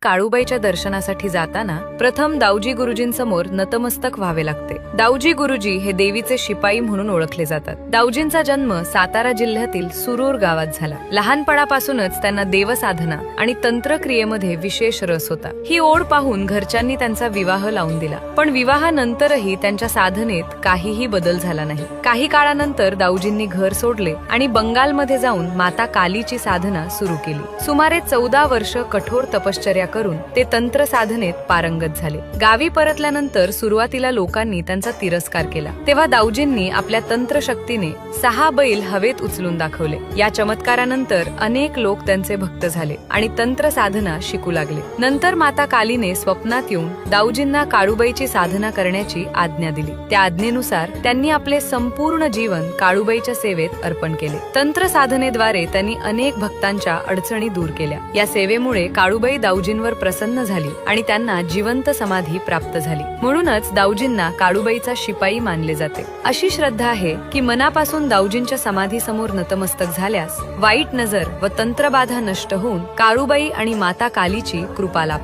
काळूबाईच्या दर्शनासाठी जाताना प्रथम दाऊजी गुरुजींसमोर नतमस्तक व्हावे लागते। दाऊजी गुरुजी हे देवीचे शिपाई म्हणून ओळखले जातात। दाऊजींचा जन्म सातारा जिल्ह्यातील सुरूर गावात झाला। लहानपणापासूनच त्यांना देवसाधना आणि तंत्रक्रियेमध्ये विशेष रस होता। ही ओढ पाहून घरच्यांनी त्यांचा विवाह लावून दिला, पण विवाहानंतरही त्यांच्या साधनेत काहीही बदल झाला नाही। काही काळानंतर दाऊजींनी घर सोडले आणि बंगालमध्ये जाऊन माता कालीची साधना सुरू केली। सुमारे 14 वर्ष कठोर तपश्चर्या करून ते तंत्र साधनेत पारंगत झाले। गावी परतल्यानंतर सुरुवातीला लोकांनी त्यांचा तिरस्कार केला, तेव्हा दाऊजींनी आपल्या तंत्र शक्तीने 6 बैल हवेत उचलून दाखवले। या चमत्कारानंतर अनेक लोक त्यांचे भक्त झाले आणि तंत्र साधना शिकू लागले। नंतर माता कालीने स्वप्नात येऊन दाऊजींना काळूबाईची साधना करण्याची आज्ञा दिली। त्या आज्ञेनुसार त्यांनी आपले संपूर्ण जीवन काळूबाईच्या सेवेत अर्पण केले। तंत्र साधनेद्वारे त्यांनी अनेक भक्तांच्या अडचणी दूर केल्या। या सेवेमुळे काळूबाई दाऊजींवर प्रसन्न झाली आणि त्यांना जिवंत समाधी प्राप्त झाली। म्हणूनच दाऊजींना काळूबाईचा शिपाई मानले जाते। अशी श्रद्धा आहे की मनापासून दाऊजींच्या समाधी समोर नतमस्तक झाल्यास वाईट नजर व तंत्रबाधा नष्ट होऊन काळूबाई आणि माता कालीची कृपा लाभते।